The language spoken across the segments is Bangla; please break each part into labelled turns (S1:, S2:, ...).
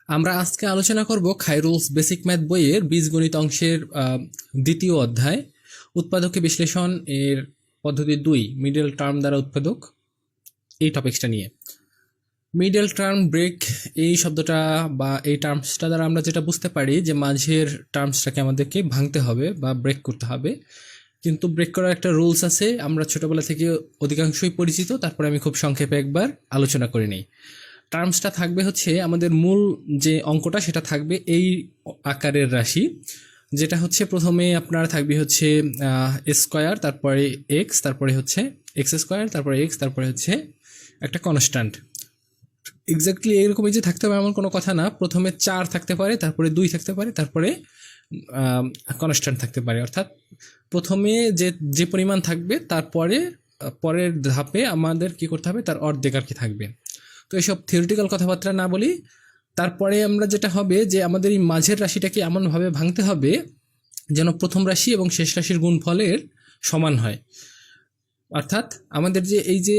S1: আমরা আজকে আলোচনা করব খায়রুলস বেসিক ম্যাথ বইয়ের বীজগণিত অংশের দ্বিতীয় অধ্যায় উৎপাদকে বিশ্লেষণ এর পদ্ধতি 2 মিডল টার্ম দ্বারা উৎপাদক এই টপিকসটা নিয়ে। মিডল টার্ম ব্রেক এই শব্দটা বা এই টার্মসটা দ্বারা আমরা যেটা বুঝতে পারি যে মাঝের টার্মসটাকে আমাদেরকে ভাঙতে হবে বা ব্রেক করতে হবে, কিন্তু ব্রেক করার একটা রুলস আছে, আমরা ছোটবেলা থেকে অধিকাংশই পরিচিত। তারপরে আমি খুব সংক্ষেপে একবার আলোচনা করে নিই। টার্মসটা থাকবে হচ্ছে আমাদের মূল যে অঙ্কটা সেটা থাকবে এই আকারের রাশি, যেটা হচ্ছে প্রথমে আপনার থাকবে হচ্ছে স্কোয়ার, তারপরে এক্স, তারপরে হচ্ছে এক্স স্কোয়ার, তারপরে এক্স, তারপরে হচ্ছে একটা কনস্ট্যান্ট। এক্স্যাক্টলি এরকমই যে থাকতে হবে এমন কোনো কথা না, প্রথমে 4 থাকতে পারে, তারপরে 2 থাকতে পারে, তারপরে কনস্ট্যান্ট থাকতে পারে। অর্থাৎ প্রথমে যে যে পরিমাণ থাকবে তারপরে পরের ধাপে আমাদের কি করতে হবে, তার অর্ধেক আর কি থাকবে। তো এইসব থিওরিটিক্যাল কথাবার্তা না বলি, তারপরে আমরা যেটা হবে যে আমাদের এই মাঝের রাশিটাকে এমনভাবে ভাঙতে হবে যেন প্রথম রাশি এবং শেষ রাশির গুণফলের সমান হয়। অর্থাৎ আমাদের যে এই যে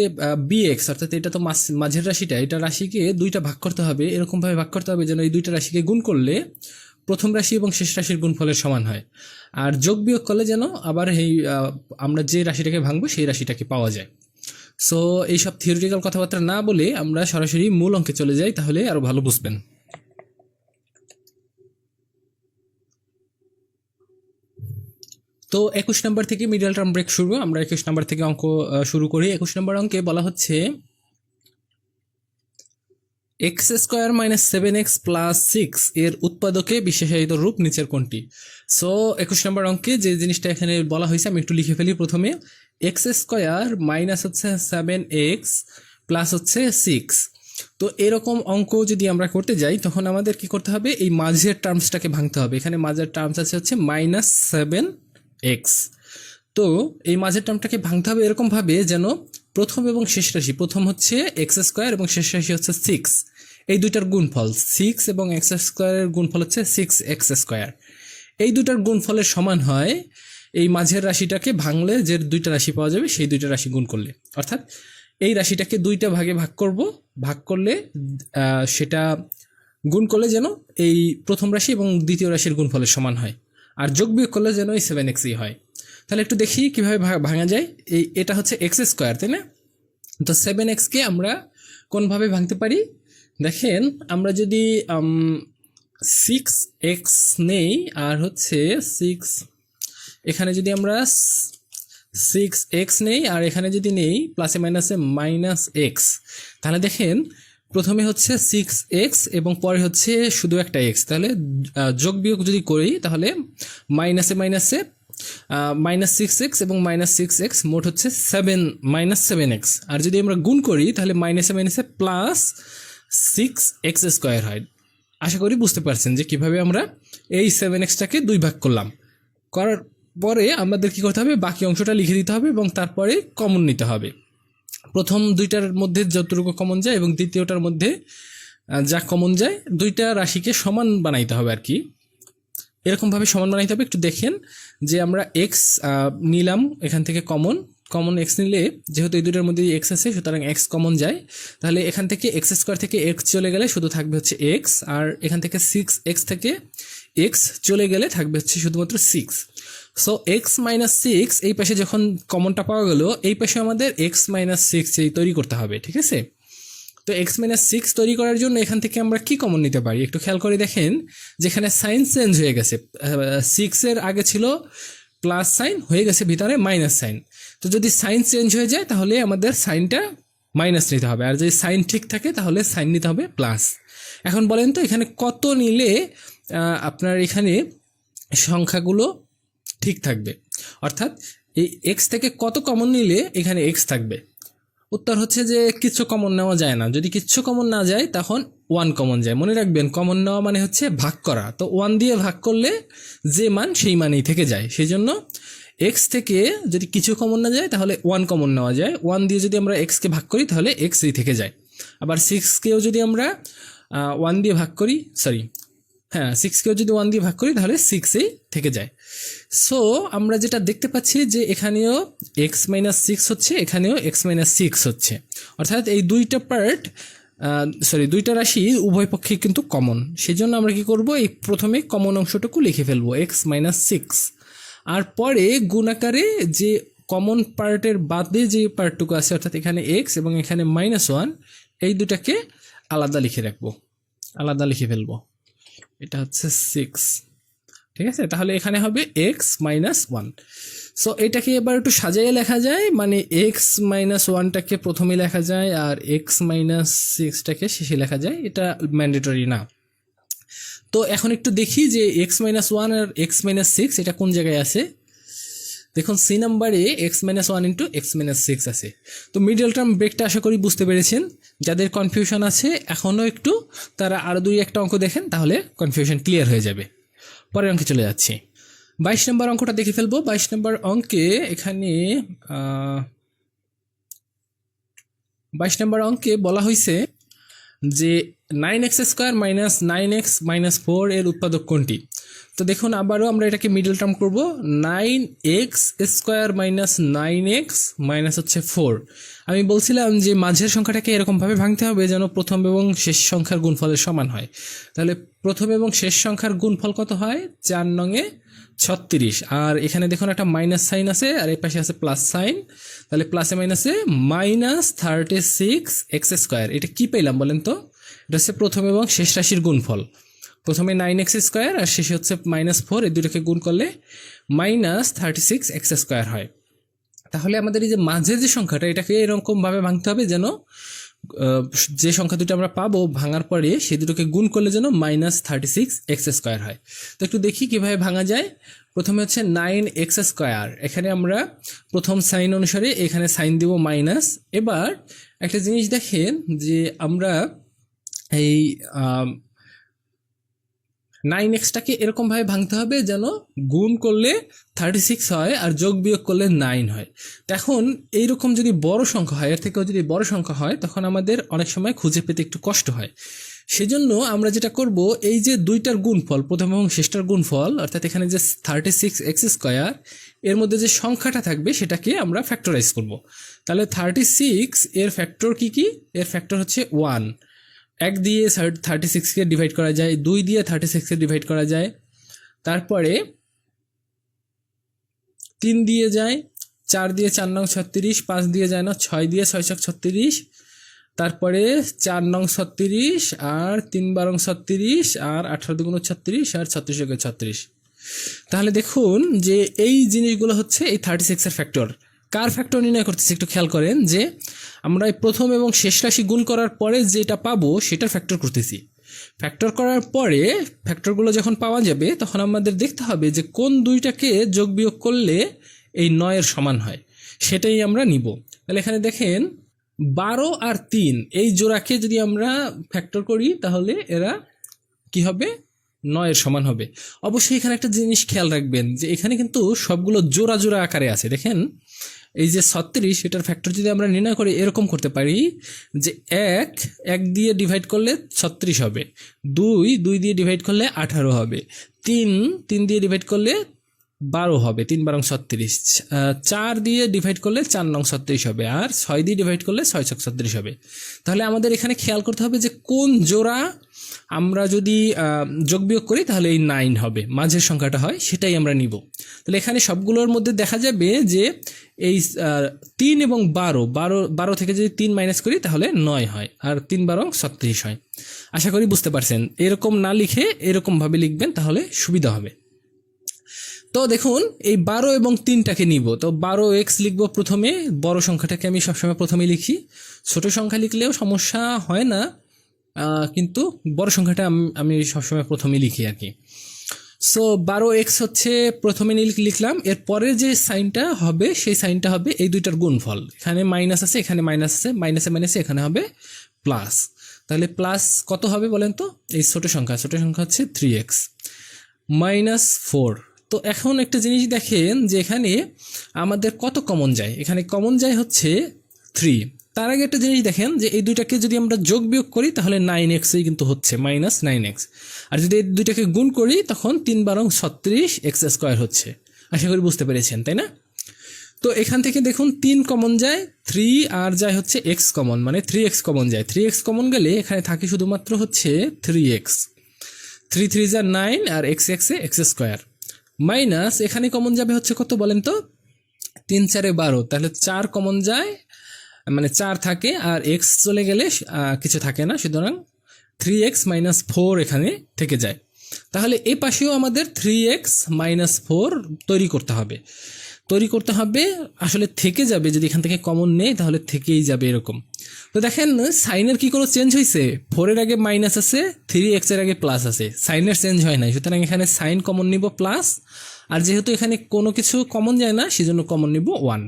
S1: বিএক্স, অর্থাৎ এটা তো মাঝের রাশিটা, এটা রাশিকে দুইটা ভাগ করতে হবে, এরকমভাবে ভাগ করতে হবে যেন এই দুইটা রাশিকে গুণ করলে প্রথম রাশি এবং শেষ রাশির গুণফলের সমান হয়। আর যোগ বিয়োগ করলে যেন আবার এই আমরা যে রাশিটাকে ভাঙবো সেই রাশিটাকে পাওয়া যায়। সো এইসব থিওরিটিক্যাল কথাবার্তা না বলে আমরা সরাসরি মূল অঙ্কে চলে যাই, তাহলে আরো ভালো বুঝবেন। তো 21 নম্বর থেকে মিডল টার্ম ব্রেক শুরু। আমরা 21 নম্বর থেকে অঙ্ক শুরু করি। 21 নম্বর অঙ্কে বলা হচ্ছে x square minus 7x plus 6 এর উৎপাদকে বিশেষায়িত রূপ নিচের কোনটি? সো 21 নম্বর অঙ্কে যে জিনিসটা এখানে বলা হয়েছে আমি একটু লিখে ফেলি। প্রথমে এক্স স্কোয়ার মাইনাস হচ্ছে 7x প্লাস হচ্ছে 6। তো এরকম অঙ্ক যদি আমরা করতে যাই তখন আমাদের কি করতে হবে, এই মাঝের টার্মসটাকে ভাঙতে হবে। এখানে মাঝের টার্মস আছে হচ্ছে -7x। তো এই মাঝের টার্মটাকে ভাঙতে হবে এরকমভাবে যেন প্রথম এবং শেষ রাশি, প্রথম হচ্ছে এক্স স্কোয়ার এবং শেষ রাশি হচ্ছে 6, এই দুইটার গুণফল 6 এবং এক্স স্কোয়ারের গুণফল হচ্ছে 6x স্কোয়ার, এই দুইটার গুণফলের সমান হয় এই মাঝের রাশিটাকে ভাঙলে যে দুইটা রাশি পাওয়া যাবে সেই দুইটা রাশি গুণ করলে। অর্থাৎ এই রাশিটাকে দুইটা ভাগে ভাগ করব, ভাগ করলে সেটা গুণ করলে যেন এই প্রথম রাশি এবং দ্বিতীয় রাশির গুণফলের সমান হয়, আর যোগ বিয়োগ করলে যেন এই 7xই হয়। তাহলে একটু দেখি কিভাবে ভাঙা যায়। এটা হচ্ছে এক্স স্কোয়ার, তাই না? তো 7xকে আমরা কোনভাবে ভাঙতে পারি দেখেন, আমরা যদি 6x নেই আর হচ্ছে 6, এখানে যদি আমরা 6x নেই আর এখানে যদি নেই প্লাসে মাইনাসে -x, তাহলে দেখেন প্রথমে হচ্ছে 6x এবং পরে হচ্ছে শুধু একটা x, তাহলে যোগ বিয়োগ যদি করি তাহলে মাইনাসে মাইনাসে -6x এবং -6x মোট হচ্ছে -7x। আর যদি আমরা গুণ করি তাহলে মাইনাসে মাইনাসে +6x স্কোয়ার হয়। আশা করি বুঝতে পারছেন যে কিভাবে আমরা এই 7xটাকে 2 ভাগ করলাম। করার পরে আমাদের কি করতে হবে, বাকি অংশটা লিখে দিতে হবে এবং তারপরে কমন নিতে হবে। প্রথম দুইটার মধ্যে যতটুকু কমন যায় এবং দ্বিতীয়টার মধ্যে যা কমন যায় দুইটা রাশিকে সমান বানাইতে হবে আর কি। এরকমভাবে সমান বানাইতে হবে। একটু দেখেন যে আমরা এক্স নিলাম, এখান থেকে কমন এক্স নিলে যেহেতু এই দুটোর মধ্যে এক্স আছে সুতরাং এক্স কমন যায়, তাহলে এখান থেকে এক্স স্কোয়ার থেকে এক্স চলে গেলে শুধু থাকবে হচ্ছে এক্স, আর এখান থেকে 6x থেকে এক্স চলে গেলে থাকবে হচ্ছে শুধুমাত্র 6। সো এক্স মাইনাস 6 এই পাশে যখন কমনটা পাওয়া গেল, এই পাশে আমাদের এক্স মাইনাস 6 এই তৈরি করতে হবে, ঠিক আছে? তো এক্স মাইনাস 6 তৈরি করার জন্য এখান থেকে আমরা কি কমন নিতে পারি একটু খেয়াল করে দেখেন, যেখানে সাইন চেঞ্জ হয়ে গেছে, 6 এর আগে ছিল প্লাস সাইন, হয়ে গেছে ভিতরে মাইনাস সাইন। তো যদি সাইন চেঞ্জ হয়ে যায় তাহলে আমাদের সাইনটা মাইনাস নিতে হবে, আর যদি সাইন ঠিক থাকে তাহলে সাইন নিতে হবে প্লাস। এখন বলেন তো এখানে কত নিলে আপনার এখানে সংখ্যাগুলো ঠিক থাকবে, অর্থাৎ এই এক্স থেকে কত কমন নিলে এখানে এক্স থাকবে? উত্তর হচ্ছে যে কিচ্ছু কমন নেওয়া যায় না। যদি কিচ্ছু কমন না যায় তখন 1 কমন যায়। মনে রাখবেন কমন নেওয়া মানে হচ্ছে ভাগ করা, তো 1 দিয়ে ভাগ করলে যে মান সেই মানেই থেকে যায়। সেই জন্য এক্স থেকে যদি কিছু কমন না যায় তাহলে 1 কমন নেওয়া যায়। 1 দিয়ে যদি আমরা এক্সকে ভাগ করি তাহলে এক্সই থেকে যায়। আবার 6কেও যদি আমরা 1 দিয়ে ভাগ করি, 6কেও যদি 1 দিয়ে ভাগ করি তাহলে 6এই থেকে যায়। সো আমরা যেটা দেখতে পাচ্ছি যে এখানেও x-6 হচ্ছে, এখানেও x-6 হচ্ছে, অর্থাৎ এই দুইটা পার্ট সরি দুইটা রাশি উভয় পক্ষে কিন্তু কমন, সেই জন্য আমরা কি করব, এই প্রথমে কমন অংশটুকু লিখে ফেলবো এক্স মাইনাস সিক্স, আর পরে গুণাকারে যে কমন পার্টের বাদে যে পার্টটুকু আছে অর্থাৎ এখানে এক্স এবং এখানে -1, এই দুটাকে আলাদা লিখে রাখবো, আলাদা লিখে ফেলবো। এটা হচ্ছে 6, ঠিক আছে। তাহলে এখানে হবে x-1। সো এটাকে এবার একটু সাজাইয়ে লেখা যায়, মানে x-1টাকে প্রথমে লেখা যায় আর x-6টাকে শেষে লেখা যায়, এটা ম্যান্ডেটরি না। তো এখন একটু দেখি যে x-1 আর x-6 এটা কোন জায়গায় আছে। দেখুন সি নাম্বারে x-1 ইন্টু x-6 আছে। তো মিডল টার্ম ব্রেকটা আশা করি বুঝতে পেরেছেন। যাদের কনফিউশন আছে এখনও একটু, তারা আরও 2-1টা অঙ্ক দেখেন, তাহলে কনফিউশন ক্লিয়ার হয়ে যাবে। পরের অঙ্কে চলে যাচ্ছি। 22 নম্বর অঙ্কটা দেখে ফেলবো। 22 নম্বর অঙ্কে এখানে 22 নম্বর অঙ্কে বলা হয়েছে যে 9x² মাইনাস 9x-4 এর উৎপাদক কোনটি। তো দেখুন আবারও আমরা এটাকে মিডল টার্ম করব, 9x² মাইনাস 9x মাইনাস হচ্ছে 4। আমি বলছিলাম যে মাঝের সংখ্যাটাকে এরকমভাবে ভাঙতে হবে যেন প্রথম এবং শেষ সংখ্যার গুণফলের সমান হয়। তাহলে প্রথম এবং শেষ সংখ্যার গুণফল কত হয়, 4 36, আর এখানে দেখুন একটা মাইনাস সাইন আছে আর এই পাশে আছে প্লাস সাইন, তাহলে প্লাসে মাইনাসে -36x²। এটা কি পেলাম বলেন তো, এটা হচ্ছে প্রথম এবং শেষ রাশির গুণফল। প্রথমে 9x² আর শেষে হচ্ছে -4, এই দুটোকে গুণ করলে -36x² হয়। তাহলে আমাদের এই যে মাঝের যে সংখ্যাটা, এটাকে এরকমভাবে ভাঙতে হবে যেন যে সংখ্যা দুটো আমরা পাবো ভাঙার পরে সেই দুটোকে গুণ করলে যেন -36x² হয়। তো একটু দেখি কিভাবে ভাঙা যায়। প্রথমে হচ্ছে 9x², এখানে আমরা প্রথম সাইন অনুসারে এখানে সাইন দিব মাইনাস। এবার একটা জিনিস দেখেন যে আমরা এই 9x-টাকে এরকমভাবে ভাঙতে হবে যেন গুণ করলে 36 হয় আর যোগ বিয়োগ করলে 9 হয়। তো এখন এইরকম যদি বড় সংখ্যা হয়, এর থেকেও যদি বড় সংখ্যা হয়, তখন আমাদের অনেক সময় খুঁজে পেতে একটু কষ্ট হয়। সেজন্য আমরা যেটা করব, এই যে দুইটার গুণফল, প্রথম এবং শেষটার গুণফল, অর্থাৎ এখানে যে 36x² এর মধ্যে যে সংখ্যাটা থাকবে সেটাকে আমরা ফ্যাক্টরাইজ করব। তাহলে 36 এর ফ্যাক্টর কি কি, এর ফ্যাক্টর হচ্ছে 1, 1 দিয়ে 36কে ডিভাইড করা যায়, 2 দিয়ে 36কে ডিভাইড করা যায়, তারপরে 3 দিয়ে যায়, 4 দিয়ে 4 নং 36, 5 দিয়ে যায় না, 6 দিয়ে 6 ছক 36, তারপরে 4 নং 36 আর 3 12 36 আর 18 দুগুণ 36 আর 36 একে 36। তাহলে দেখুন যে এই জিনিসগুলো হচ্ছে এই 36 এর ফ্যাক্টর। কার ফ্যাক্টর নির্ণয় করতেছি একটু খেয়াল করেন, যে আমরা প্রথম এবং শেষ রাশি গুণ করার পরে যেটা পাবো সেটা ফ্যাক্টর করতেছি। ফ্যাক্টর করার পরে ফ্যাক্টরগুলো যখন পাওয়া যাবে তখন আমাদের দেখতে হবে যে কোন দুইটাকে যোগ বিয়োগ করলে এই 9-এর সমান হয়, সেটাই আমরা নিব। তাহলে এখানে দেখেন 12 আর 3 এই জোড়াকে যদি আমরা ফ্যাক্টর করি তাহলে এরা কি হবে, 9-এর সমান হবে। অবশ্যই এখানে একটা জিনিস খেয়াল রাখবেন যে এখানে কিন্তু সবগুলো জোড়া জোড়া আকারে আছে। দেখেন এই যে 36, এটার ফ্যাক্টর যদি আমরা নির্ণয় করি এরকম করতে পারি যে 1 দিয়ে ডিভাইড করলে 36 হবে, 2 দিয়ে ডিভাইড করলে 18 হবে, 3 দিয়ে ডিভাইড করলে 12 হবে, 3 12 36, 4 দিয়ে ডিভাইড করলে 4 নং 36 হবে, আর 6 দিয়ে ডিভাইড করলে 6 ছক 36 হবে। তাহলে আমাদের এখানে খেয়াল করতে হবে যে কোন জোড়া আমরা যদি যোগ বিয়োগ করি তাহলে এই 9 হবে, মাঝের সংখ্যাটা হয় সেটাই আমরা নিব। তাহলে এখানে সবগুলোর মধ্যে দেখা যাবে যে এই 3 এবং 12 থেকে যদি 3 মাইনাস করি তাহলে 9 হয়, আর 3 12 36 হয়। আশা করি বুঝতে পারছেন। এরকম না লিখে এরকমভাবে লিখবেন তাহলে সুবিধা হবে। তো দেখুন এই 12 এবং 3টাকে নিব, তো 12x লিখবো প্রথমে, বড় সংখ্যাটাকে আমি সবসময় প্রথমে লিখি। ছোট সংখ্যা লিখলেও সমস্যা হয় না, কিন্তু বড় সংখ্যাটা আমি সবসময় প্রথমে লিখি আর কি। সো 12x হচ্ছে প্রথমে লিখলাম, এর পরের যে সাইনটা হবে সেই সাইনটা হবে এই দুইটার গুণফল। এখানে মাইনাস আছে, এখানে মাইনাস আছে, মাইনাসে মাইনাসে এখানে হবে প্লাস। তাহলে প্লাস কত হবে বলেন তো, এই ছোট সংখ্যা হচ্ছে 3x -4। তো এখন একটা জিনিস দেখেন যে এখানে আমাদের কত কমন যায়, এখানে কমন যায় হচ্ছে 3। তার আগে একটা জিনিস দেখেন যে এই দুইটাকে যদি আমরা যোগ বিয়োগ করি তাহলে 9xই কিন্তু হচ্ছে, -9x। আর যদি এই দুইটাকে গুণ করি তখন 3 12 36x² হচ্ছে। আশা করি বুঝতে পেরেছেন, তাই না? তো এখান থেকে দেখুন 3 কমন যায়, 3 আর যায় হচ্ছে x কমন, মানে 3x কমন যায়। 3x কমন গেলে এখানে থাকে শুধুমাত্র হচ্ছে 3x, 3 3 যা 9 আর x x এ x স্কোয়ার, মাইনাস এখানে কমন যাবে হচ্ছে কত বলেন তো, 3 4 12, তাহলে 4 কমন যায়, মানে 4 থাকে আর x চলে গেলে কিছু থাকে না, সুতরাং 3x মাইনাস 4 এখানে থেকে যায়। তাহলে এই পাশেও আমাদের 3x মাইনাস 4 তৈরি করতে হবে, আসলে থেকে যাবে, যদি এখান থেকে কমন নেই তাহলে থেকেই যাবে এরকম। তো দেখেন সাইনের কি কোনো চেঞ্জ হয়েছে, 4 এর আগে মাইনাস আছে, 3x এর আগে প্লাস আছে, সাইনের চেঞ্জ হয় নাই, সুতরাং এখানে সাইন কমন নিব প্লাস, আর যেহেতু এখানে কোনো কিছু কমন যায় না সেজন্য কমন নিব 1,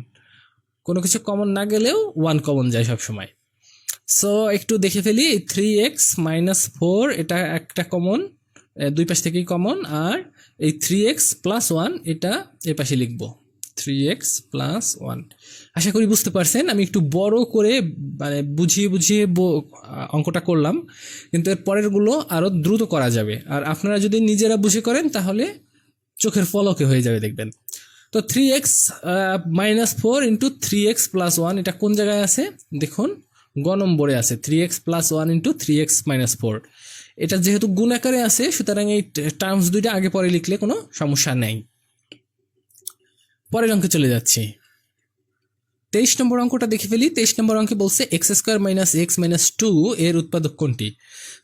S1: কোনো কিছু কমন না গেলেও 1 কমন যায় সবসময়। সো একটু দেখে ফেলি, 3x মাইনাস 4 এটা একটা কমন, দুই পাশ থেকেই কমন, আর এই 3x প্লাস 1 এটা এ পাশে লিখবো, 3x প্লাস 1। আশা করি বুঝতে পারছেন, আমি একটু বড় করে মানে বুঝিয়ে অঙ্কটা করলাম, কিন্তু এর পরেরগুলো আরও দ্রুত করা যাবে, আর আপনারা যদি নিজেরা বুঝে করেন তাহলে চোখের পলকে হয়ে যাবে দেখবেন। তো 3x minus 4 into 3x plus 1 এটা কোন জায়গায় আছে দেখুন, গ নম্বরে আছে, 3x plus 1 into 3x minus 4। এটা যেহেতু গুণ আকারে আছে সুতরাং এই টার্মস দুইটা আগে পরে লিখলে কোনো সমস্যা নেই। পরের অঙ্কে চলে যাচ্ছি, 23 নম্বর অঙ্কটা দেখে ফেলি। 23 নম্বর অঙ্কে বলছে x square minus x minus 2 এর উৎপাদক কোনটি।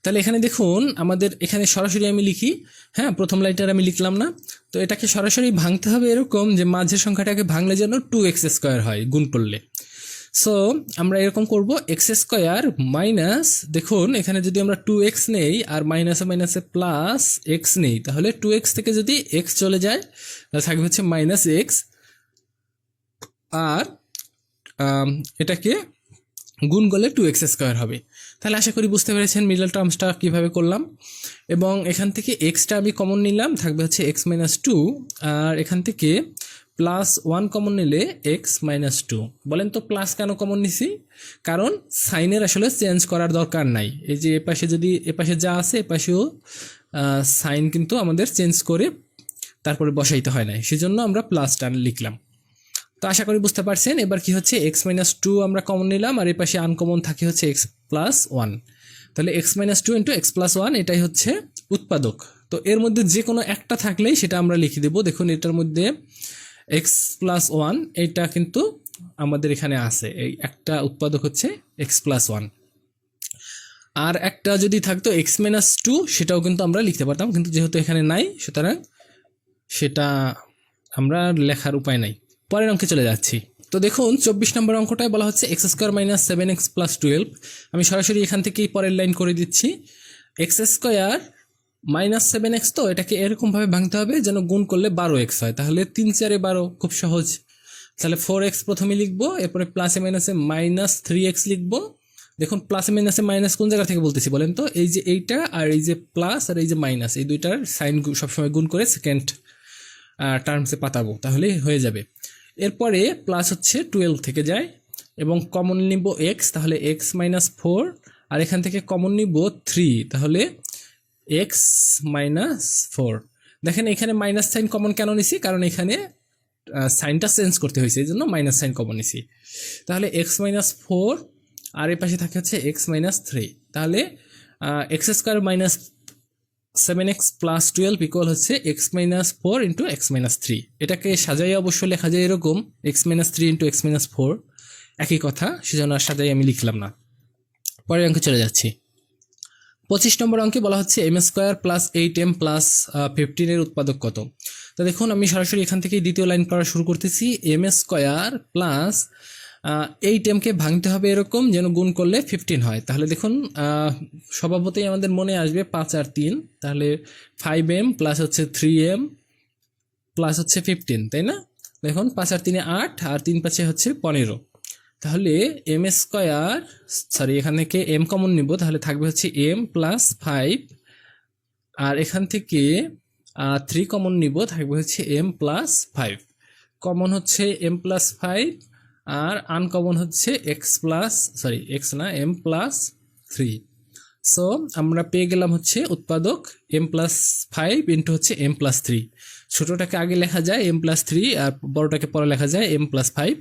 S1: তাহলে এখানে দেখুন আমাদের এখানে সরাসরি আমি লিখি, হ্যাঁ প্রথম লাইনটার আমি লিখলাম না, তো এটাকে সরাসরি ভাঙতে হবে এরকম যে মাঝের সংখ্যাটাকে ভাঙলে যেন 2x স্কোয়ার হয় গুণ করলে। সো আমরা এরকম করব, এক্স স্কোয়ার মাইনাস, দেখুন এখানে যদি আমরা 2x নেই আর মাইনাসে মাইনাসে প্লাস এক্স নেই, তাহলে 2x থেকে যদি x চলে যায় তাহলে থাকবে হচ্ছে মাইনাস এক্স, আর এটাকে গুণ করলে 2x স্কোয়ার হবে। তাহলে আশা করি বুঝতে পেরেছেন মিডল টার্মসটা কীভাবে করলাম, এবং এখান থেকে এক্সটা আমি কমন নিলাম, থাকবে হচ্ছে x মাইনাস 2, আর এখান থেকে প্লাস 1 কমন নিলে x মাইনাস 2। বলেন তো প্লাস কেন কমন নিছি, কারণ সাইনের আসলে চেঞ্জ করার দরকার নাই, এই যে এপাশে যদি এপাশে যা আছে এপাশেও সাইন কিন্তু আমাদের চেঞ্জ করে তারপরে বসাইতে হয় না, সেজন্য আমরা প্লাসটা লিখলাম। তো আশা করি বুঝতে পারছেন। এবার কি হচ্ছে, x মাইনাস 2 আমরা কমন নিলাম, আর এই পাশে আনকমন থাকে হচ্ছে x প্লাস 1, তাহলে x minus 2 into x plus 1 এটাই হচ্ছে উৎপাদক। তো এর মধ্যে যে কোনো একটা থাকলেই সেটা আমরা লিখে দেবো। দেখুন এটার মধ্যে x প্লাস 1 এইটা কিন্তু আমাদের এখানে আছে, এই একটা উৎপাদক হচ্ছে x প্লাস 1, আর একটা যদি থাকতো x মাইনাস 2 সেটাও কিন্তু আমরা লিখতে পারতাম, কিন্তু যেহেতু এখানে নাই সুতরাং সেটা আমরা লেখার উপায় নাই। পরের অঙ্কে চলে যাচ্ছি। তো দেখুন 24 নম্বর অঙ্কটায় বলা হচ্ছে x square minus 7x plus 12। আমি সরাসরি এখান থেকেই পরের লাইন করে দিচ্ছি, এক্স স্কোয়ার মাইনাস 7x, তো এটাকে এরকমভাবে ভাঙতে হবে যেন গুণ করলে 12x হয়, তাহলে 3 4 12, খুব সহজ। তাহলে 4x প্রথমে লিখবো, এরপরে প্লাসে মাইনাসে মাইনাস 3x লিখবো। দেখুন প্লাসে মাইনাসে মাইনাস কোন জায়গা থেকে বলতেছি বলেন তো, এই যে এইটা আর এই যে প্লাস আর এই যে মাইনাস, এই দুইটার সাইন সবসময় গুণ করে সেকেন্ড টার্মসে পাতাবো, তাহলে হয়ে যাবে। এরপরে প্লাস হচ্ছে 12 থেকে যায়, এবং কমন নিব x, তাহলে x মাইনাস 4, আর এখান থেকে কমন নিব 3, তাহলে x মাইনাস 4। দেখেন এখানে মাইনাস সাইন কমন কেন নিছি, কারণ এখানে সাইনটা চেঞ্জ করতে হয়েছে, এই জন্য মাইনাস সাইন কমন নিছি। তাহলে x মাইনাস 4, আর এর পাশে থাকে হচ্ছে x মাইনাস 3, তাহলে x square minus 7x plus 12 equal হচ্ছে x minus 4 into x minus 3। এটাকে সাজাই অবশ্য লেখা যায় এরকম, x minus 3 into x minus 4, একই কথা, সেজন্য আর সাজাই আমি লিখলাম না। পরের অঙ্কে চলে যাচ্ছি। 25 নম্বর অঙ্কে বলা হচ্ছে M square plus 8m plus 15 এর উৎপাদক কত। তো দেখুন আমি সরাসরি এখান থেকে দ্বিতীয় লাইন পড়া শুরু করতেছি, এম স্কোয়ার প্লাস 8mকে ভাঙতে হবে এরকম যেন গুণ করলে 15 হয়। তাহলে দেখুন স্বভাবতই আমাদের মনে আসবে 5 আর 3, তাহলে 5m প্লাস হচ্ছে 3m প্লাস হচ্ছে 15, তাই না। দেখুন 5 আর 3 8, আর 3 5 হচ্ছে 15, তাহলে এম স্কোয়ার, সরি এখান থেকে m কমন নিব, তাহলে থাকবে হচ্ছে m প্লাস 5, আর এখান থেকে 3 কমন নিব, থাকবে হচ্ছে m প্লাস 5, কমন হচ্ছে m প্লাস 5, আর আনকমন হচ্ছে x প্লাস, সরি x না m প্লাস 3। সো আমরা পেয়ে গেলাম হচ্ছে উৎপাদক m+5 ইন্টু হচ্ছে m+3। ছোটোটাকে আগে লেখা যায় m+3 আর বড়টাকে পরে লেখা যায় m+5।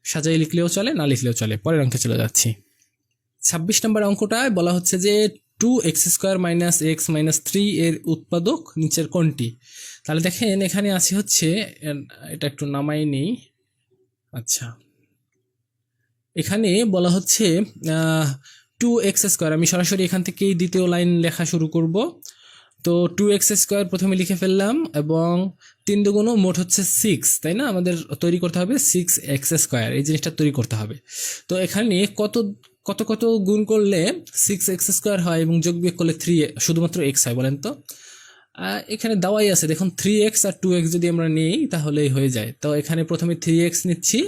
S1: সাজাই লিখলেও চলে, না লিখলেও চলে। পরের অঙ্কে চলে যাচ্ছি। 26 নম্বর অঙ্কটায় বলা হচ্ছে যে 2x² - x - 3 এর উৎপাদক নিচের কোনটি। তাহলে দেখেন এখানে আছে হচ্ছে, এটা একটু নামাই নেই। আচ্ছা, এখানে বলা হচ্ছে 2x²। আমি সরাসরি এখান থেকেই দ্বিতীয় লাইন লেখা শুরু করব। তো 2x² প্রথমে লিখে ফেললাম এবং 3 দুগুণ মোট হচ্ছে 6, তাই না? আমাদের তৈরি করতে হবে 6x², এই জিনিসটা তৈরি করতে হবে। তো এখানে কত কত কত গুণ করলে 6x² হয় এবং যোগ বিয়োগ করলে 3 শুধুমাত্র x হয় বলেন তো? এখানে দেওয়াই আছে দেখুন, 3x আর 2x যদি আমরা নিই তাহলেই হয়ে যায়। তো এখানে প্রথমে 3x নিচ্ছি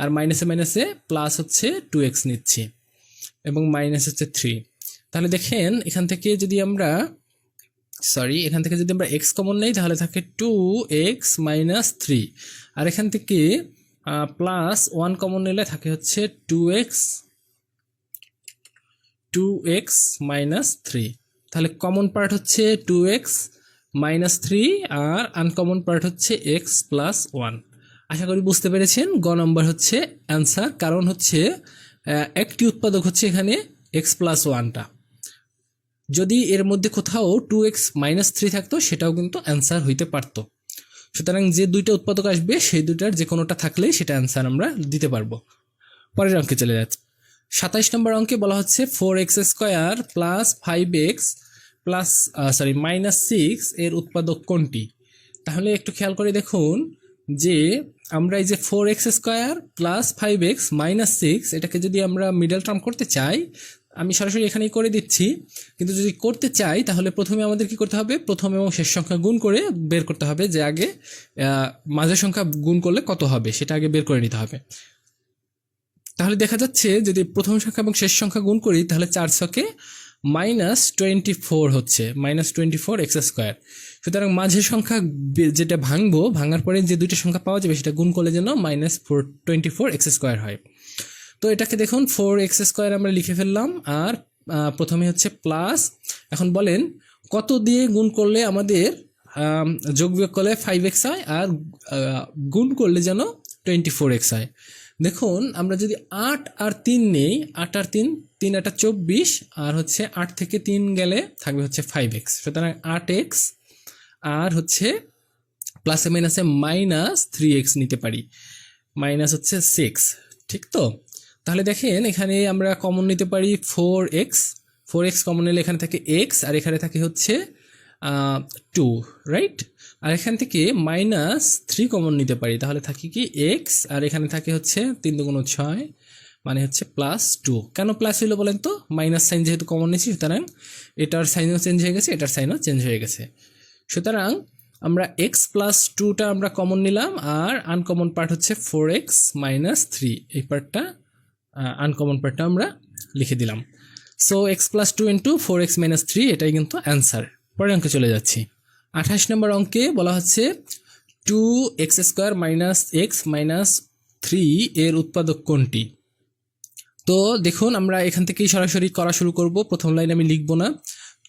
S1: আর মাইনাসে মাইনাসে প্লাস হচ্ছে 2x নিচ্ছি এবং মাইনাস হচ্ছে 3। তাহলে দেখেন এখান থেকে যদি আমরা x কমন নেই তাহলে থাকে 2x - 3, আর এখান থেকে প্লাস 1 কমন নিলে থাকে হচ্ছে 2x - 3। তাহলে কমন পার্ট হচ্ছে 2x - 3 আর আনকমন পার্ট হচ্ছে x + 1। আশা করি বুঝতে পেরেছেন। গ নম্বর হচ্ছে অ্যান্সার, কারণ হচ্ছে একটি উৎপাদক হচ্ছে এখানে x + 1টা। যদি এর মধ্যে কোথাও 2x - 3 থাকতো সেটাও কিন্তু অ্যান্সার হইতে পারত। সুতরাং যে দুইটা উৎপাদক আসবে সেই দুইটার যে কোনোটা থাকলেই সেটা অ্যান্সার আমরা দিতে পারবো। পরের অঙ্কে চলে যাচ্ছে। 27 নম্বর অঙ্কে বলা হচ্ছে 4x² + 5x -6 এর উৎপাদক কোনটি। তাহলে একটু খেয়াল করে দেখুন যে আমরা এই যে 4x² + 5x - 6 এটাকে যদি আমরা মিডল টার্ম করতে চাই, আমি সরাসরি এখানেই করে দিচ্ছি, কিন্তু যদি করতে চাই তাহলে প্রথমে আমাদের কি করতে হবে, প্রথম এবং শেষ সংখ্যা গুণ করে বের করতে হবে যে আগে মাঝের সংখ্যা গুণ করলে কত হবে সেটা আগে বের করে নিতে হবে। তাহলে দেখা যাচ্ছে যদি প্রথম সংখ্যা এবং শেষ সংখ্যা গুণ করি তাহলে 4 ছকে -24 হচ্ছে, -24x²। সুতরাং মাঝের সংখ্যা যেটা ভাঙার পরে যে দুইটা সংখ্যা পাওয়া যাবে সেটা গুণ করলে যেন -24x² হয়। তো এটাকে দেখুন 4x² আমরা লিখে ফেললাম আর প্রথমে হচ্ছে প্লাস। এখন বলেন কত দিয়ে গুণ করলে আমাদের যোগ বিয়োগ করলে 5x হয় আর গুণ করলে যেন 24x হয়। দেখুন আমরা যদি 8 আর 3 নেই, 8 আর 3, 3 8 24 আর হচ্ছে 8 থেকে 3 গেলে থাকবে হচ্ছে 5x। সুতরাং 8x আর হচ্ছে প্লাসে মাইনাসে -3x নিতে পারি, মাইনাস হচ্ছে 6, ঠিক তো? তাহলে দেখেন এখানে আমরা কমন নিতে পারি 4x কমন নিলে এখানে থাকে x আর এখানে থাকে হচ্ছে 2, রাইট? আর এখান থেকে -3 কমন নিতে পারি, তাহলে থাকে কি x আর এখানে থাকে হচ্ছে 3 দুগুণ 6 মানে হচ্ছে +2। কেন প্লাস হইলো বলেন তো? মাইনাস সাইন যেহেতু কমন নিয়েছি সুতরাং এটার সাইনও চেঞ্জ হয়ে গেছে, এটার সাইনও চেঞ্জ হয়ে গেছে। সুতরাং আমরা x + 2টা আমরা কমন নিলাম আর আনকমন পার্ট হচ্ছে 4x - 3, এই পার্টটা আনকমন পার্টটা আমরা লিখে দিলাম। সো x + 2 × 4x - 3 এটাই কিন্তু অ্যান্সার। পরের অঙ্কে চলে যাচ্ছি। 28 নম্বর অঙ্কে বলা হচ্ছে 2x² - x - 3 এর উৎপাদক কোনটি। তো দেখুন আমরা এখান থেকেই সরাসরি করা শুরু করব। প্রথম লাইনে আমি লিখবো না,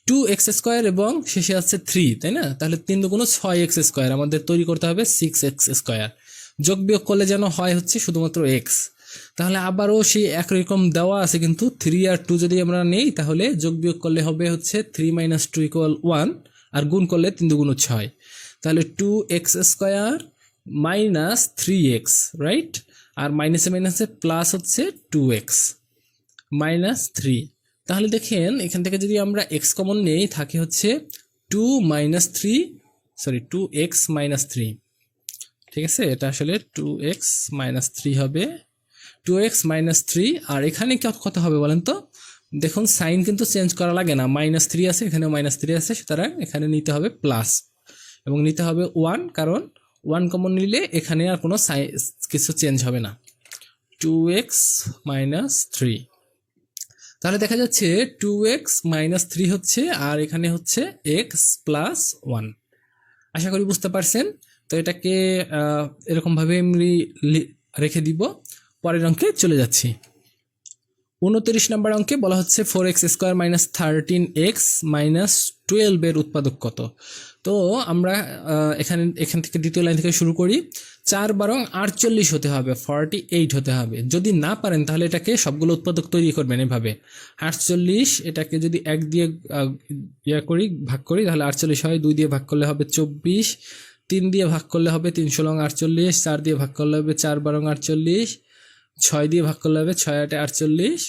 S1: 2x² এবং শেষে আছে 3, তাই না? তাহলে 3 দুগুণ 6x², আমাদের তৈরি করতে হবে 6x²। যোগ বিয়োগ করলে যেন হয় হচ্ছে শুধুমাত্র x। তাহলে আবারও সেই একরকম দেওয়া আছে, কিন্তু 3 আর 2 যদি আমরা নেই তাহলে যোগ বিয়োগ করলে হবে হচ্ছে 3 - 2 = 1 আর গুণ করলে 3 দুগুণ 6। তাহলে 2x² - 3x, রাইট? আর মাইনাসে মাইনাসে প্লাস হচ্ছে 2x - 3। তাহলে দেখেন এখান থেকে যদি আমরা x কমন নেই থাকে হচ্ছে 2x - 3, ঠিক আছে? এটা আসলে 2x - 3 হবে, 2x - 3। আর এখানে কত হবে বলেন তো? দেখুন সাইন কিন্তু চেঞ্জ করা লাগে না, -3 আছে, এখানেও -3 আছে, সুতরাং এখানে নিতে হবে প্লাস এবং নিতে হবে 1, কারণ 1 কমন নিলে এখানে আর কোনো কিছু চেঞ্জ হবে না। 2x - 3, তাহলে দেখা যাচ্ছে 2x - 3 হচ্ছে আর এখানে হচ্ছে x + 1। আশা করি বুঝতে পারছেন। তো এটাকে এরকমভাবে আমি রেখে দিব। পরের অঙ্কে চলে যাচ্ছি। 29 নম্বর অঙ্কে বলা হচ্ছে 4x² মাইনাস 13x মাইনাস 12 এর উৎপাদক কত। তো আমরা এখান থেকে দ্বিতীয় লাইন থেকে শুরু করি। 4 বারং 48 হতে হবে, 48 হতে হবে। যদি না পারেন তাহলে এটাকে সবগুলো উৎপাদক তৈরি করবেন এভাবে। 48 এটাকে যদি 1 দিয়ে ভাগ করি তাহলে 48 হয়, 2 দিয়ে ভাগ করলে হবে 24, 3 দিয়ে ভাগ করলে হবে 3 ষোলং 48, 4 দিয়ে ভাগ করলে হবে 4 বারং 48, 6 দিয়ে ভাগ করলে হবে 6 8 48,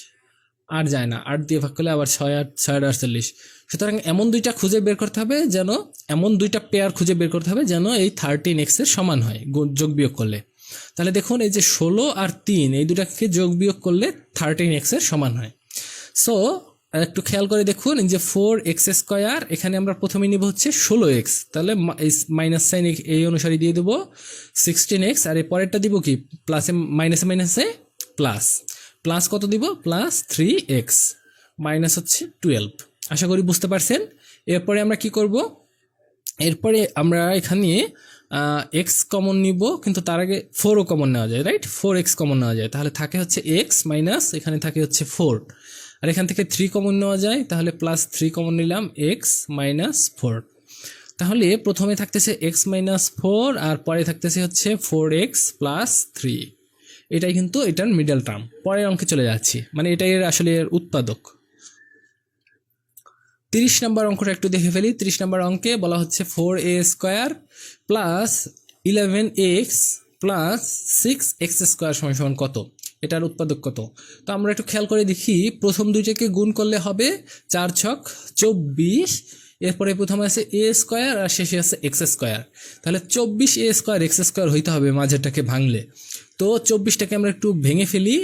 S1: আর যায় না, 8 দিয়ে ভাগ করলে আবার 6 8 6 48। সুতরাং এমন দুইটা খুঁজে বের করতে হবে যেন, এমন দুইটা পেয়ার খুঁজে বের করতে হবে যেন এই 13x এর সমান হয় যোগ বিয়োগ করলে। তাহলে দেখুন এই যে 16 আর 3 এই দুটাকে যোগ বিয়োগ করলে 13x এর সমান হয়। সো একটু খেয়াল করে দেখুন যে 4x², এখানে আমরা প্রথমে নিব হচ্ছে 16x, তাহলে মাইনাস সাইন এই অনুসারে দিয়ে দেবো 16x, আর এই পরেরটা দিব কি প্লাসে মাইনাসে মাইনাসে প্লাস, প্লাস কত দিব প্লাস 3x মাইনাস হচ্ছে 12। আশা করি বুঝতে পারছেন। এরপরে আমরা কি করব, এরপরে আমরা এখানে x কমন নিব, কিন্তু তার আগে 4ও কমন নেওয়া যায়, রাইট? 4x কমন নেওয়া যায়, তাহলে থাকে হচ্ছে x মাইনাস এখানে থাকে হচ্ছে 4, আর এখান থেকে 3 কমন নেওয়া যায়, তাহলে প্লাস 3 কমন নিলাম x মাইনাস 4। তাহলে প্রথমে থাকতেছে x মাইনাস 4 আর পরে থাকতেছে হচ্ছে 4x প্লাস 3। এটাই কিন্তু এটার মিডল টার্ম। পরের অঙ্কে চলে যাচ্ছি, মানে এটাই আসলে এর উৎপাদক। 30 নম্বর অঙ্কটা একটু দেখে ফেলি। 30 নম্বর অঙ্কে বলা হচ্ছে 4a² plus 11x plus 6x² সমান কত, এটার উৎপাদক কত। তো আমরা একটু খেয়াল করে দেখি, প্রথম দুইটাকে গুণ করলে হবে 4 ছক 24, এরপরে প্রথমে আছে a² আর শেষে আছে x², তাহলে 24a² x² হইতে হবে মাঝেরটাকে ভাঙলে। তো 24টাকে আমরা একটু ভেঙে ফেলি,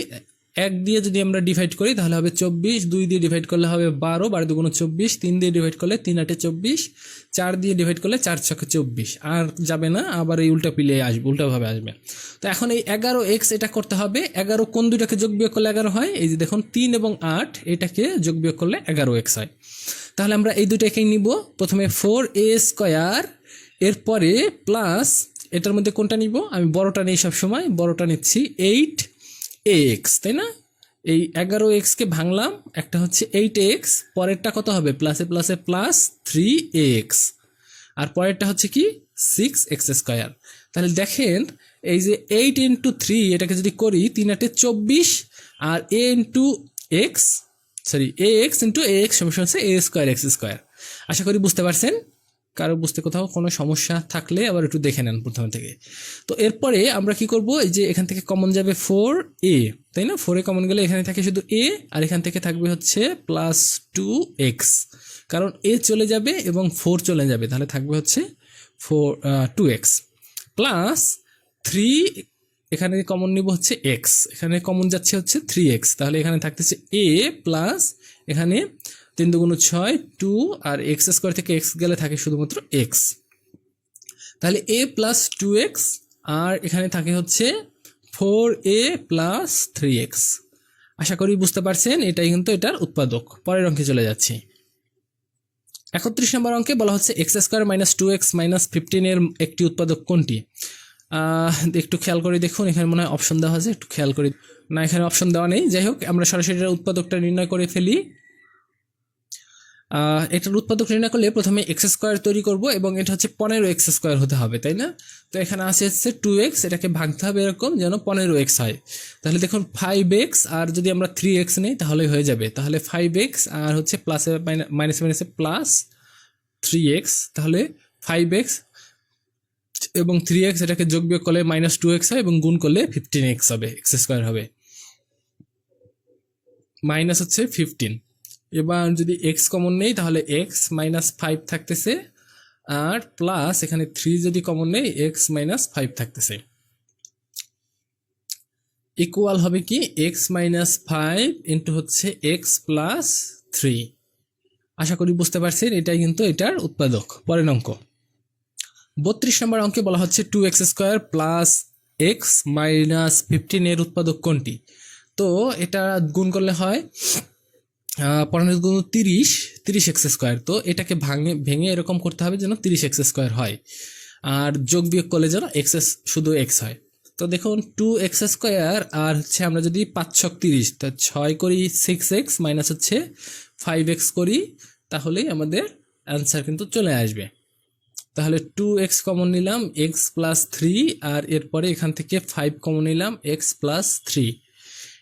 S1: 1 দিয়ে যদি আমরা ডিভাইড করি তাহলে হবে 24, 2 দিয়ে ডিভাইড করলে হবে 12, 12 দুগুণ 24, 3 দিয়ে ডিভাইড করলে 3 8 24, 4 দিয়ে ডিভাইড করলে 4 6 24, আর যাবে না, আবার এই উল্টা পিলে আসবে, উল্টাভাবে আসবে। তো এখন এই 11x এটা করতে হবে। 11 কোন দুইটাকে যোগ বিয়োগ করলে 11 হয়, এই যে দেখুন 3 এবং 8 এটাকে যোগ বিয়োগ করলে 11x হয়। তাহলে আমরা এই দুইটাকেই নিব, প্রথমে 4a², এরপরে প্লাস এটার মধ্যে কোনটা নিব, আমি বড়টা নেই সবসময়, বড়টা নিচ্ছি 8ax, তাই না? এই 11x কে ভাঙলাম, একটা হচ্ছে 8x, পরেরটা কত হবে প্লাসে প্লাসে প্লাস 3ax, আর পরেরটা হচ্ছে কি 6x²। তাহলে দেখেন এই যে 8 × 3 এটাকে যদি করি 3 8 24, আর ax × ax সমান হচ্ছে a²x²। আশা করি বুঝতে পারছেন। কারো বুঝতে কোথাও কোনো সমস্যা থাকলে আবার একটু দেখে নেন প্রথম থেকে। তো এরপরে আমরা কি করব, এই যে এখান থেকে কমন যাবে 4a, তাই না? 4a কমন গেলে এখানে থাকে শুধু a, আর এখান থেকে থাকবে হচ্ছে প্লাস 2x, কারণ a চলে যাবে এবং 4 চলে যাবে, তাহলে থাকবে হচ্ছে 2x প্লাস 3, এখানে কমন নিব হচ্ছে x, এখানে কমন যাচ্ছে হচ্ছে 3x, তাহলে এখানে থাকতেছে a প্লাস এখানে 3 দুগুণ 6 2, আর x² থেকে x গেলে থাকে শুধুমাত্র x, তাহলে a প্লাস 2x, আর এখানে থাকে হচ্ছে 4a প্লাস 3x। আশা করি বুঝতে পারছেন, এটাই কিন্তু এটার উৎপাদক। পরের অঙ্কে চলে যাচ্ছি। 31 নম্বর অঙ্কে বলা হচ্ছে x² মাইনাস 2x মাইনাস 15 এর একটি উৎপাদক কোনটি। একটু খেয়াল করে দেখুন, এখানে মনে হয় অপশন দেওয়া আছে, একটু খেয়াল করি, না এখানে অপশন দেওয়া নেই। যাই হোক, আমরা সরাসরি এটার উৎপাদকটা নির্ণয় করে ফেলি। এটার উৎপাদক নির্ণয় করলে প্রথমে x² তৈরি করব, এবং এটা হচ্ছে 15x² হতে হবে, তাই না? তো এখানে আসে হচ্ছে 2x, এটাকে ভাগতে হবে এরকম যেন 15x হয়। তাহলে দেখুন 5x, আর যদি আমরা 3x নেই তাহলে হয়ে যাবে, তাহলে 5x আর হচ্ছে প্লাসে মাইনাসে মাইনাসে প্লাস 3x, তাহলে 5x এবং 3x এটাকে যোগ বিয়োগ করলে মাইনাস 2x হয়, এবং গুণ করলে 15x হবে, x² হবে, মাইনাস হচ্ছে 15। এবার যদি x কমন নেই তাহলে x মাইনাস 5 থাকতেছে, আর প্লাস এখানে 3 যদি কমন নেই x মাইনাস 5 থাকতেছে, ইকুয়াল হবে কি x মাইনাস 5 ইন্টু হচ্ছে x প্লাস 3। আশা করি বুঝতে পারছেন, এটাই কিন্তু এটার উৎপাদক। পরের অঙ্ক 32 নম্বর অঙ্কে বলা হচ্ছে 2x² প্লাস x মাইনাস 15 এর উৎপাদক কোনটি। তো এটা গুণ করলে হয় 15 গুণ 30x²। তো এটাকে ভেঙে এরকম করতে হবে যেন 30x² হয়, আর যোগ বিয়োগ করলে যেন শুধু x হয়। তো দেখুন 2x² আর হচ্ছে আমরা যদি 5 ছক 30, তো 6 করি 6x মাইনাস হচ্ছে 5x করি, তাহলেই আমাদের অ্যান্সার কিন্তু চলে আসবে। তাহলে 2x কমন নিলাম, x প্লাস 3, আর এরপরে এখান থেকে 5 কমন নিলাম, x প্লাস 3।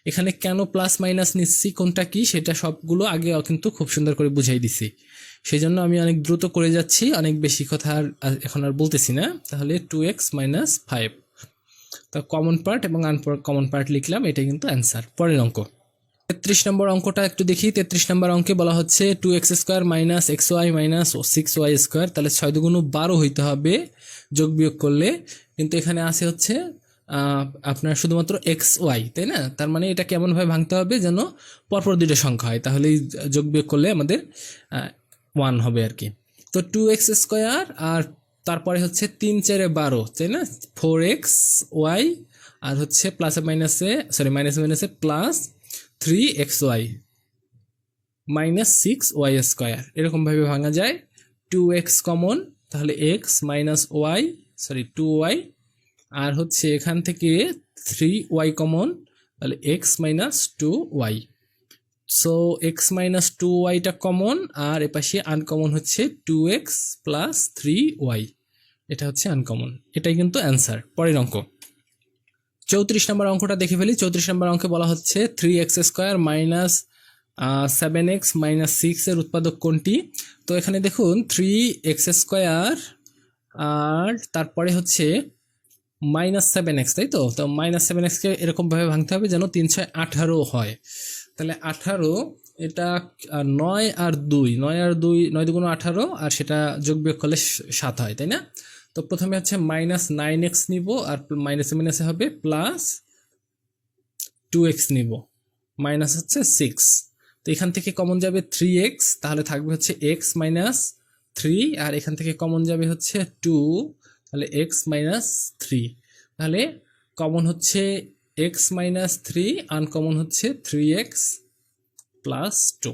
S1: এখানে কেন প্লাস মাইনাস নিচ্ছি, কোনটা কি, সেটা সবগুলো আগে কিন্তু খুব সুন্দর করে বুঝাই দিছি, সেই জন্য আমি অনেক দ্রুত করে যাচ্ছি, অনেক বেশি কথা এখন আর বলতেছি না। তাহলে 2x মাইনাস 5, তো কমন পার্ট এবং আনকমন পার্ট লিখলাম, এটা কিন্তু অ্যান্সার। পরের অঙ্ক 33 নম্বর অঙ্কটা একটু দেখি। 33 নম্বর অঙ্কে বলা হচ্ছে 2x² minus xy minus 6y², তাহলে 6 দুগুণ 12 হইতে হবে যোগ বিয়োগ করলে, কিন্তু এখানে আছে হচ্ছে আপনার শুধুমাত্র xy, তাই না? তার মানে এটা কেমনভাবে ভাঙতে হবে, যেন পরপর দুটো সংখ্যা হয়, তাহলেই যোগ বিয়োগ করলে আমাদের 1 হবে আর কি। তো 2x² আর তারপরে হচ্ছে 3 4 12, তাই না? 4xy আর হচ্ছে প্লাসে মাইনাসে মাইনাসে প্লাস 3xy মাইনাস 6y², এরকমভাবে ভাঙা যায়। 2x কমন, তাহলে x মাইনাস ওয়াই 2y, আর হচ্ছে এখান থেকে 3y কমন, তাহলে x minus 2y। So x minus 2yটা কমন, আর এপাশে আনকমন হচ্ছে 2x প্লাস 3y, এটা হচ্ছে আনকমন, এটাই কিন্তু অ্যান্সার। পরের অঙ্ক 34 নম্বর অঙ্কটা দেখে ফেলি। 34 নম্বর অঙ্কে বলা হচ্ছে 3x² মাইনাস 7x মাইনাস 6 এর উৎপাদক কোনটি? তো এখানে দেখুন 3x² আর তারপরে হচ্ছে মাইনাস 7x, তাই তো? তো মাইনাস 7xকে এরকমভাবে ভাঙতে হবে যেন 3 6 18 হয়। তাহলে 18, এটা 9 আর 2, 9 দুগুণ 18, আর সেটা যোগ বিয়োগ করলে 7 হয়, তাই না? তো প্রথমে হচ্ছে মাইনাস 9x নিব, আর মাইনাসে মাইনাসে হবে প্লাস 2x নিব, মাইনাস হচ্ছে 6। তো এখান থেকে কমন যাবে 3x, তাহলে থাকবে হচ্ছে x মাইনাস 3, আর এখান থেকে কমন যাবে হচ্ছে 2, তাহলে x মাইনাস 3। তাহলে কমন হচ্ছে x মাইনাস 3, আনকমন হচ্ছে 3x প্লাস 2।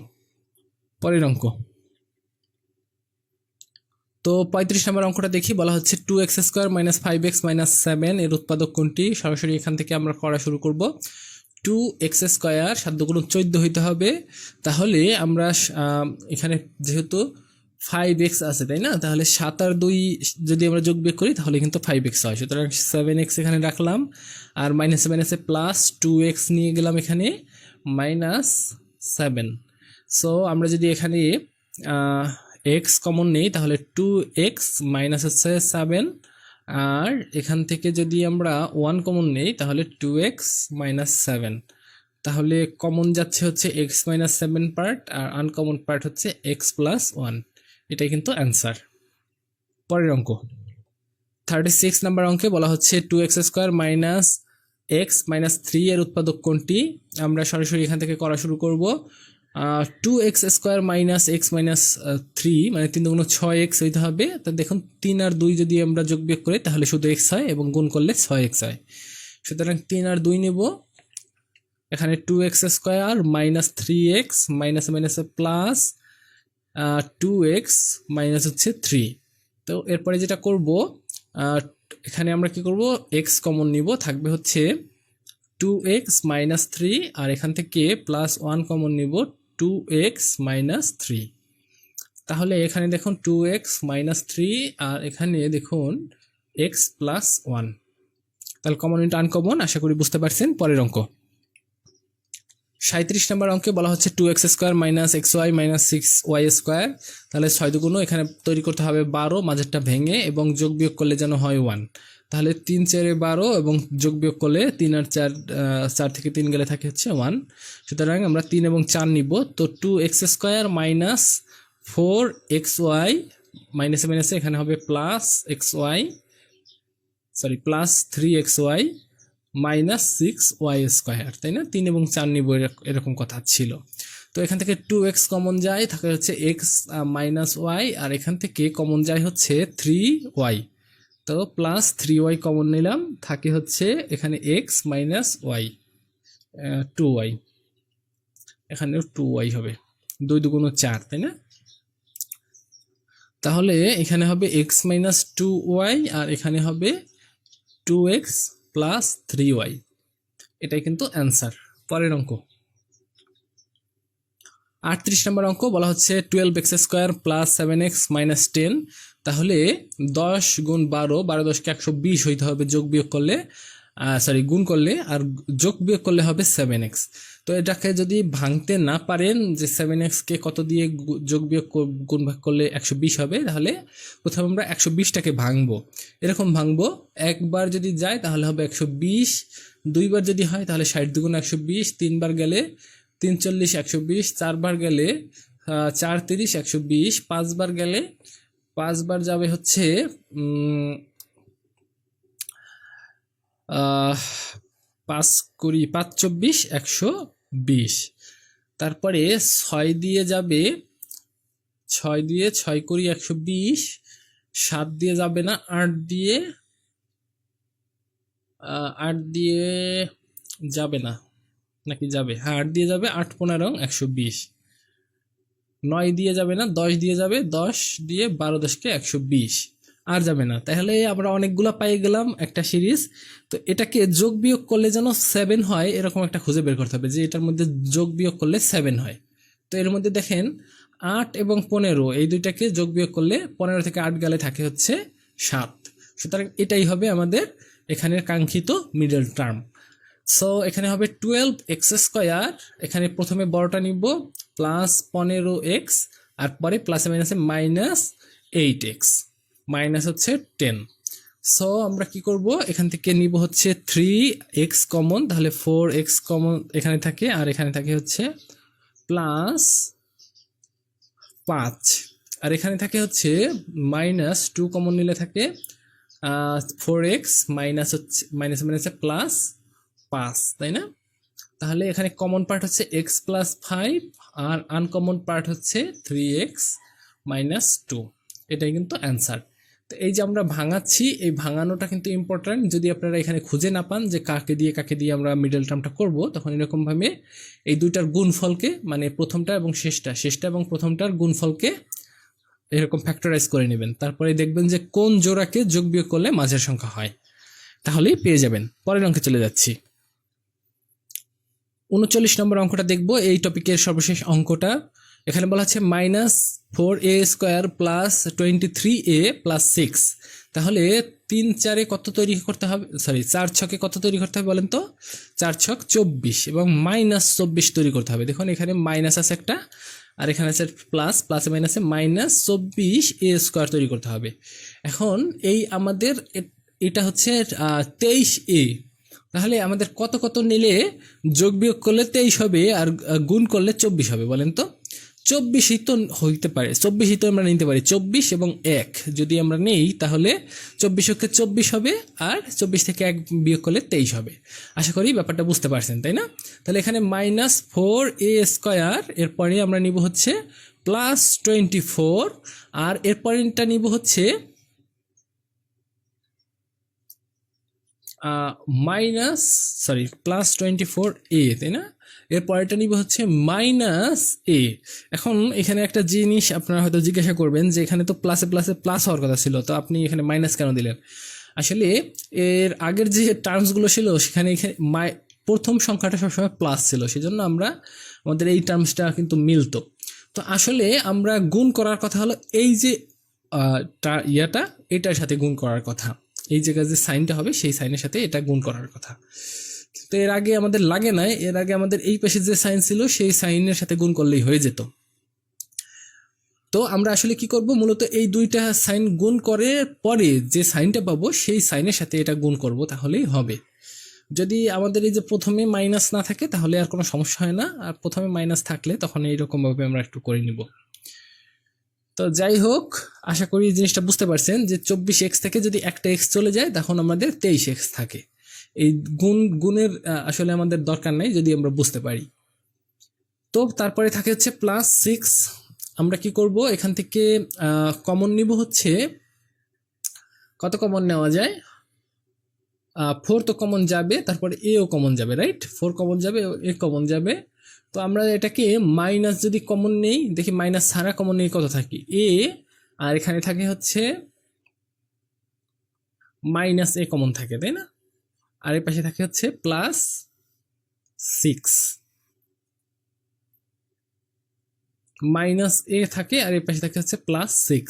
S1: পরের অঙ্ক তো 35 নম্বর অঙ্কটা দেখি। বলা হচ্ছে 2x² মাইনাস 5x মাইনাস 7 এর উৎপাদক কোনটি? সরাসরি এখান থেকে আমরা করা শুরু করব। 2x² 7 দুগুণ 14 হইতে হবে, তাহলে আমরা এখানে যেহেতু 5x আছে, তাই না? তাহলে 7 আর 2 যদি আমরা যোগ বিয়োগ করি তাহলে কিন্তু 5x হয়, সুতরাং 7x এখানে রাখলাম, আর মাইনাসে মাইনাসে প্লাস 2x নিয়ে গেলাম এখানে মাইনাস 7। সো আমরা যদি এখানে x কমন নেই, তাহলে 2x মাইনাস হচ্ছে 7, আর এখান থেকে যদি আমরা 1 কমন নেই তাহলে 2x মাইনাস 7, তাহলে কমন যাচ্ছে হচ্ছে x মাইনাস 7 পার্ট, আর আনকমন পার্ট হচ্ছে x প্লাস 1, এটাই কিন্তু অ্যান্সার। পরের অঙ্ক 36 নাম্বার অঙ্কে বলা হচ্ছে 2x² মাইনাস x মাইনাস 3 এর উৎপাদক কোনটি? আমরা সরাসরি এখান থেকে করা শুরু করব। 2x² মাইনাস x মাইনাস 3, মানে 3 দুগুণ 6x হইতে হবে। তো দেখুন 3 আর 2 যদি আমরা যোগ বিয়োগ করি তাহলে শুধু x হয়, এবং গুণ করলে 6x হয়, সুতরাং 3 আর 2 নেব। এখানে 2x² মাইনাস 3x মাইনাসে মাইনাসে প্লাস 2x মাইনাস হচ্ছে 3। তো এরপরে যেটা করব, এখানে আমরা কি করব, x কমন নিব, থাকবে হচ্ছে 2x মাইনাস 3, আর এখান থেকে প্লাস 1 কমন নিব, 2x মাইনাস 3। তাহলে এখানে দেখুন 2x মাইনাস 3, আর এখানে দেখুন x প্লাস 1, তাহলে কমন ইন্টু আনকমন, আশা করি বুঝতে পারছেন। পরের অঙ্ক 37 নম্বর অঙ্কে বলা হচ্ছে 2x² minus xy minus 6y², তাহলে 6 দুগুণ এখানে তৈরি করতে হবে 12, মাঝেরটা ভেঙে, এবং যোগ বিয়োগ করলে যেন হয় 1, তাহলে 3 4 12, এবং যোগ বিয়োগ করলে 3 আর 4 থেকে 3 গেলে থাকে হচ্ছে 1, সুতরাং আমরা 3 এবং 4 নিব। তো 2x² মাইনাস 4xy মাইনাসে মাইনাসে এখানে হবে plus xy, plus 3xy minus 6y², তাই না? 3 এবং 4 নিব, এরকম কথা ছিল। তো এখান থেকে 2x কমন যায়, থাকে হচ্ছে x মাইনাস y, আর এখান থেকে কমন যায় হচ্ছে 3y, তো প্লাস 3y কমন নিলাম, থাকে হচ্ছে এখানে x মাইনাস y 2y, এখানেও 2y হবে, 2 দুগুণ 4, তাই না? তাহলে এখানে হবে x মাইনাস 2y, আর এখানে হবে 2x প্লাস 3y, এটাই কিন্তু অ্যান্সার। পরের অঙ্ক 38 নম্বর অঙ্ক বলা হচ্ছে 12x² প্লাস 7x মাইনাস 10, তাহলে 10 গুণ 12, 12 10 কে 120 হইতে হবে যোগ বিয়োগ করলে, গুণ করলে, আর যোগ বিয়োগ করলে হবে 7x। তো এটাকে যদি ভাঙতে না পারেন যে 7x কে কত দিয়ে যোগ বিয়োগ গুণ ভাগ করলে 120 হবে, তাহলে প্রথমে আমরা 120টাকে ভাঙবো। এরকম ভাঙবো, একবার যদি যায় তাহলে হবে 120, দুইবার যদি হয় তাহলে 60 দুগুণ 120, তিনবার গেলে 3 40 120, চারবার গেলে 4 30 120, পাঁচবার গেলে, পাঁচবার যাবে হচ্ছে 5 20 5 24 120, তারপরে 6 দিয়ে যাবে, 6 দিয়ে 6 করি 120, 7 দিয়ে যাবে না, 8 দিয়ে 8 দিয়ে যাবে না নাকি যাবে, হ্যাঁ 8 দিয়ে যাবে, 8 15 120, 9 দিয়ে যাবে না, 10 দিয়ে যাবে, 10 দিয়ে 12 10 কে 120, আর যাবে না। তাহলে আমরা অনেকগুলা পাই গেলাম একটা সিরিজ। তো এটাকে যোগ বিয়োগ করলে যেন 7 হয় এরকম একটা খুঁজে বের করতে হবে যে এটার মধ্যে যোগ বিয়োগ করলে 7 হয়। তো এর মধ্যে দেখেন 8 এবং 15, এই দুইটাকে যোগ বিয়োগ করলে 15 থেকে 8 গেলে থাকে হচ্ছে 7। সুতরাং এটাই হবে আমাদের এখানের কাঙ্ক্ষিত মিডল টার্ম। সো এখানে হবে 12x², এখানে প্রথমে বড়টা নিব প্লাস 15x, আর পরে প্লাসে মাইনাসে মাইনাস 8x, মাইনাস হচ্ছে 10। সো আমরা কি করব, এখান থেকে নিব হচ্ছে 3x কমন, তাহলে 4x কমন এখানে থাকে, আর এখানে থাকে হচ্ছে প্লাস 5, আর এখানে থাকে হচ্ছে মাইনাস 2 কমন নিলে থাকে 4x, মাইনাস হচ্ছে মাইনাস মাইনাসে প্লাস 5, তাই না? তাহলে এখানে কমন পার্ট হচ্ছে x প্লাস 5, আর আনকমন পার্ট হচ্ছে 3x মাইনাস 2, এটাই কিন্তু অ্যান্সার। তো এই যে আমরা ভাঙাচ্ছি, এই ভাঙানোটা কিন্তু ইম্পর্ট্যান্ট। যদি আপনারা এখানে খুঁজে না পান যে কাকে দিয়ে আমরা মিডল টার্মটা করব, তখন এরকমভাবে এই দুইটার গুণফলকে, মানে প্রথমটা এবং শেষটা এবং প্রথমটার গুণফলকে এরকম ফ্যাক্টরাইজ করে নেবেন, তারপরে দেখবেন যে কোন জোড়াকে যোগ বিয়োগ করলে মাঝের সংখ্যা হয়, তাহলেই পেয়ে যাবেন। পরের অঙ্কে চলে যাচ্ছি। 39 নম্বর অঙ্কটা দেখব, এই টপিকের সর্বশেষ অঙ্কটা। এখানে বলা হচ্ছে -4a² প্লাস 23a প্লাস 6, তাহলে 3 4 কত তৈরি করতে হবে, 4 6 কত তৈরি করতে হবে বলেন তো? 4 6 24 এবং -24 তৈরি করতে হবে। দেখুন এখানে মাইনাস আছে একটা, আর এখানে আছে প্লাস, প্লাসে মাইনাসে -24a² তৈরি করতে হবে। এখন এই আমাদের এটা হচ্ছে 23a, তাহলে আমাদের কত কত নিলে যোগ বিয়োগ করলে 23 হবে আর গুণ করলে 24 হবে বলেন তো? 24ই তো হইতে পারে, 24ই তো আমরা নিতে পারি। 24 এবং 1 যদি আমরা নেই তাহলে 24কে 24 হবে, আর 24 থেকে 1 বিয়োগ করলে 23 হবে। আশা করি ব্যাপারটা বুঝতে পারছেন, তাই না? তাহলে এখানে -4a², এরপরে আমরা নিব হচ্ছে +24, আর এরপরেরটা নিব হচ্ছে +24a, তাই না? এরপরেরটা নিব হচ্ছে -a। এখন এখানে একটা জিনিস আপনারা হয়তো জিজ্ঞাসা করবেন যে এখানে তো প্লাসে প্লাসে প্লাস হওয়ার কথা ছিল, তো আপনি এখানে মাইনাস কেন দিলেন? আসলে এর আগের যে টার্মসগুলো ছিল সেখানে প্রথম সংখ্যাটা সবসময় প্লাস ছিল, সেজন্য আমাদের এই টার্মসটা কিন্তু মিলতো। তো আসলে আমরা গুণ করার কথা হলো এই যে এটার সাথে গুণ করার কথা, এই জায়গায় যে সাইনটা হবে সেই সাইনের সাথে এটা গুণ করার কথা। তো এর আগে আমাদের লাগে নাই, এর আগে আমাদের এই পাশে যে সাইন ছিল সেই সাইনের সাথে গুণ করলেই হয়ে যেত। তো আমরা আসলে কি করব, মূলত এই দুইটা সাইন গুণ করে পরে যে সাইনটা পাবো সেই সাইনের সাথে এটা গুণ করব, তাহলেই হবে। যদি আমাদের এই যে প্রথমে মাইনাস না থাকে তাহলে আর কোনো সমস্যা হয় না, আর প্রথমে মাইনাস থাকলে তখন এইরকমভাবে আমরা একটু করে নিব। তো যাই হোক, আশা করি এই জিনিসটা বুঝতে পারছেন যে 24x থেকে যদি একটা x চলে যায় তখন আমাদের 23x থাকে। এই গুণের আসলে আমাদের দরকার নাই যদি আমরা বুঝতে পারি। তো তারপরে থাকে হচ্ছে +6, আমরা কি করব, এখান থেকে কমন নিব হচ্ছে, কত কমন নেওয়া যায়? 4 তো কমন যাবে, তারপরে এও কমন যাবে, রাইট? 4 কমন যাবে, এ কমন যাবে। তো আমরা এটাকে মাইনাস যদি কমন নেই, দেখি মাইনাস ছাড়া কমন নেই কত থাকে, এ, আর এখানে থাকে হচ্ছে -a কমন থাকে, তাই না? আর এই পাশে থাকে হচ্ছে প্লাস 6, মাইনাস এ থাকে আর এই পাশে থাকে হচ্ছে প্লাস 6।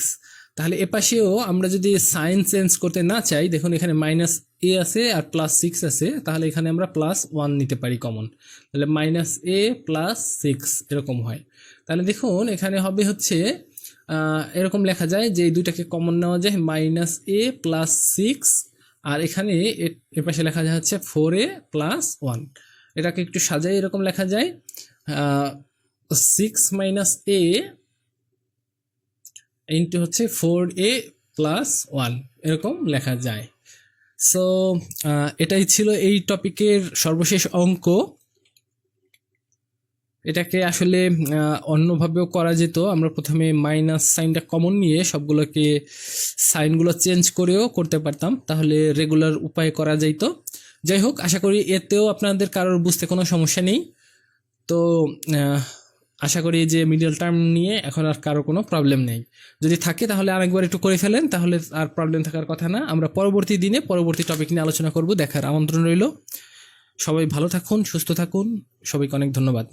S1: তাহলে এ পাশেও আমরা যদি সাইন চেঞ্জ করতে না চাই, দেখুন এখানে মাইনাস এ আছে আর প্লাস 6 আছে, তাহলে এখানে আমরা প্লাস 1 নিতে পারি কমন, তাহলে মাইনাস এ প্লাস 6 এরকম হয়। তাহলে দেখুন এখানে হবে হচ্ছে এরকম লেখা যায় যে এই দুইটাকে কমন নেওয়া যায়, মাইনাস এ প্লাস 6, আর এখানে এ পাশে লেখা যায় হচ্ছে 4a প্লাস 1। এটাকে একটু সাজাই এরকম লেখা যায় 6 মাইনাস এ ইন্টু হচ্ছে 4a প্লাস 1 এরকম লেখা যায়। সো এটাই ছিল এই টপিকের সর্বশেষ অঙ্ক। এটাকে আসলে অন্যভাবেও করা যেত, আমরা প্রথমে মাইনাস সাইনটা কমন নিয়ে সবগুলোকে সাইনগুলো চেঞ্জ করেও করতে পারতাম, তাহলে রেগুলার উপায়ে করা যাইতো। যাই হোক, আশা করি এতেও আপনাদের কারোর বুঝতে কোনো সমস্যা নেই। তো আশা করি যে মিডল টার্ম নিয়ে এখন আর কারো কোনো প্রবলেম নেই। যদি থাকে তাহলে আরেকবার একটু করে ফেলেন, তাহলে আর প্রবলেম থাকার কথা না। আমরা পরবর্তী দিনে পরবর্তী টপিক নিয়ে আলোচনা করব, দেখার আমন্ত্রণ রইল। সবাই ভালো থাকুন, সুস্থ থাকুন, সবাইকে অনেক ধন্যবাদ।